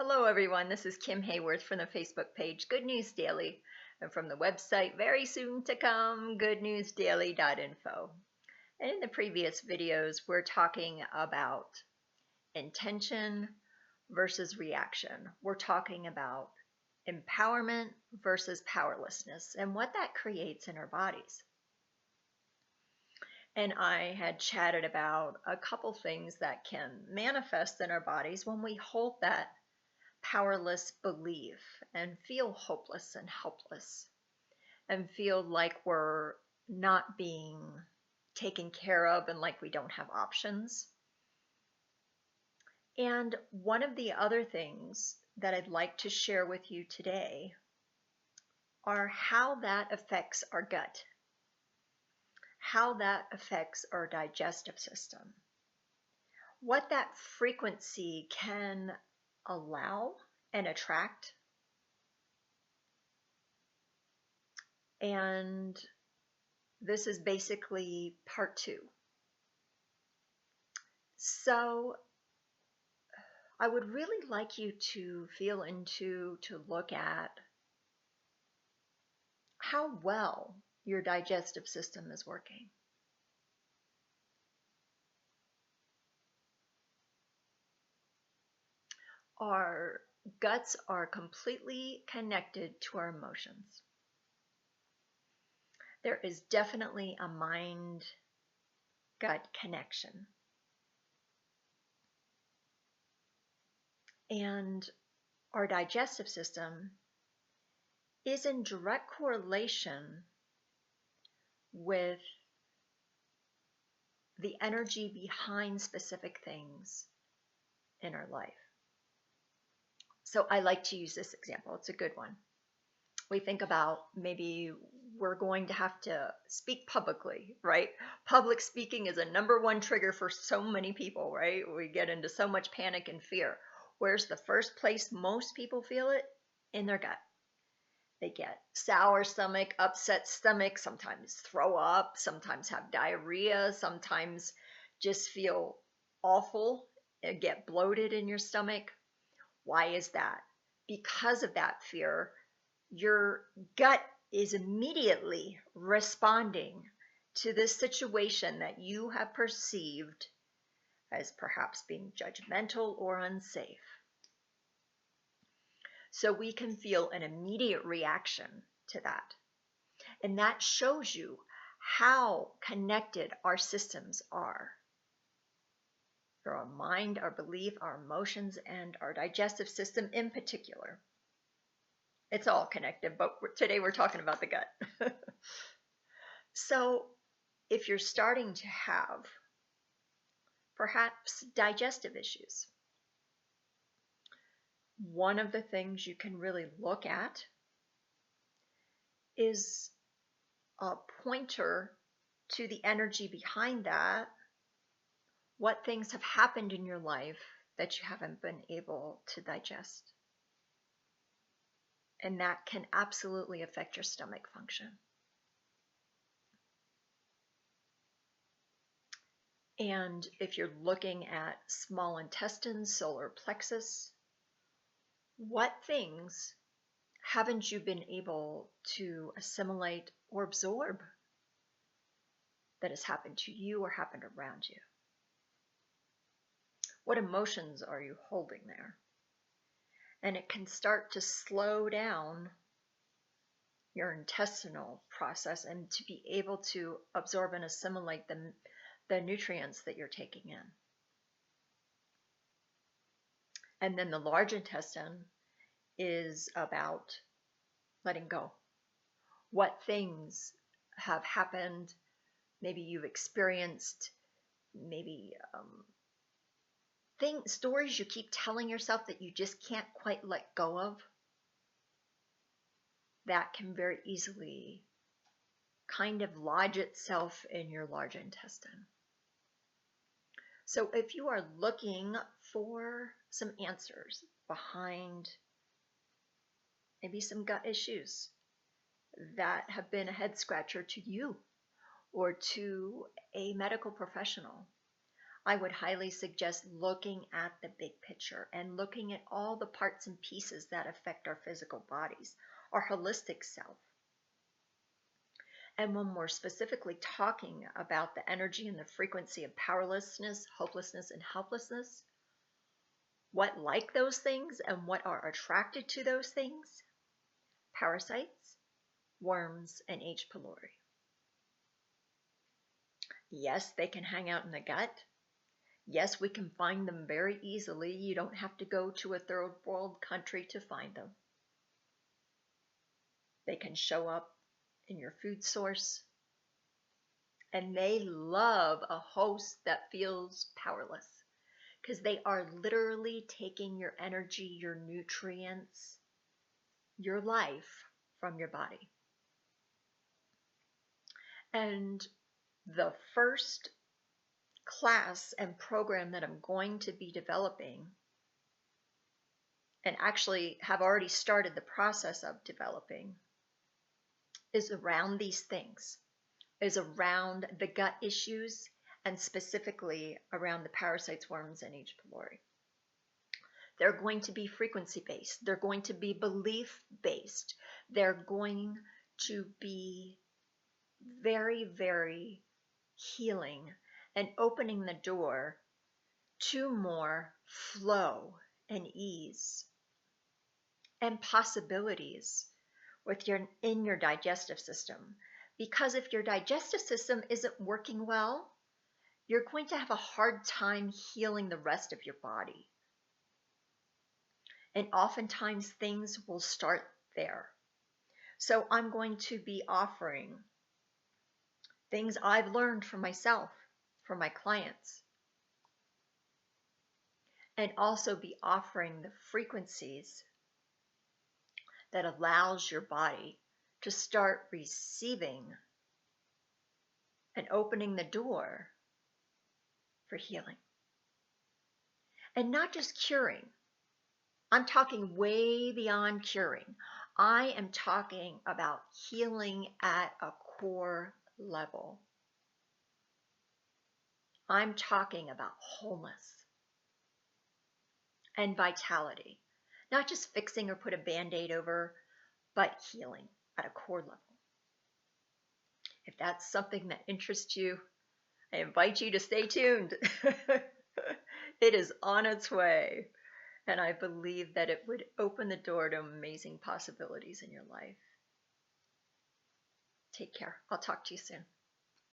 Hello everyone, this is Kim Hayworth from the Facebook page Good News Daily and from the website very soon to come goodnewsdaily.info. And in the previous videos we're talking about intention versus reaction. We're talking about empowerment versus powerlessness and what that creates in our bodies. And I had chatted about a couple things that can manifest in our bodies when we hold that powerless belief and feel hopeless and helpless and feel like we're not being taken care of and like we don't have options. And one of the other things that I'd like to share with you today are how that affects our gut, how that affects our digestive system, what that frequency can allow and attract. And this is basically part 2. So I would really like you to feel into, to look at how well your digestive system is working. Our guts are completely connected to our emotions. There is definitely a mind-gut connection. And our digestive system is in direct correlation with the energy behind specific things in our life. So I like to use this example. It's a good one. We think about maybe we're going to have to speak publicly, right? Public speaking is a #1 trigger for so many people, right? We get into so much panic and fear. Where's the first place most people feel it? In their gut. They get sour stomach, upset stomach, sometimes throw up, sometimes have diarrhea, sometimes just feel awful and get bloated in your stomach. Why is that? Because of that fear, your gut is immediately responding to this situation that you have perceived as perhaps being judgmental or unsafe. So we can feel an immediate reaction to that. And that shows you how connected our systems are. Our mind, our belief, our emotions, and our digestive system in particular. It's all connected, but today we're talking about the gut. So if you're starting to have perhaps digestive issues, one of the things you can really look at is a pointer to the energy behind that. What things have happened in your life that you haven't been able to digest? And that can absolutely affect your stomach function. And if you're looking at small intestine, solar plexus, what things haven't you been able to assimilate or absorb that has happened to you or happened around you? What emotions are you holding there? And it can start to slow down your intestinal process and to be able to absorb and assimilate the nutrients that you're taking in. And then the large intestine is about letting go. What things have happened, maybe you've experienced, maybe stories you keep telling yourself that you just can't quite let go of, that can very easily kind of lodge itself in your large intestine. So if you are looking for some answers behind maybe some gut issues that have been a head scratcher to you or to a medical professional, I would highly suggest looking at the big picture and looking at all the parts and pieces that affect our physical bodies, our holistic self. And when we're specifically talking about the energy and the frequency of powerlessness, hopelessness, and helplessness, what like those things and what are attracted to those things? Parasites, worms, and H. pylori. Yes, they can hang out in the gut. Yes, we can find them very easily. You don't have to go to a third world country to find them. They can show up in your food source. And they love a host that feels powerless because they are literally taking your energy, your nutrients, your life from your body. And the first class and program that I'm going to be developing, and actually have already started the process of developing, is around these things, is around the gut issues, and specifically around the parasites, worms, and H. pylori. They're going to be frequency based. They're going to be belief based. They're going to be very, very healing and opening the door to more flow and ease and possibilities in your digestive system. Because if your digestive system isn't working well, you're going to have a hard time healing the rest of your body. And oftentimes things will start there. So I'm going to be offering things I've learned from myself, from my clients, and also be offering the frequencies that allows your body to start receiving and opening the door for healing. And not just curing. I'm talking way beyond curing. I am talking about healing at a core level. I'm talking about wholeness and vitality. Not just fixing or put a band-aid over, but healing at a core level. If that's something that interests you, I invite you to stay tuned. It is on its way, and I believe that it would open the door to amazing possibilities in your life. Take care. I'll talk to you soon.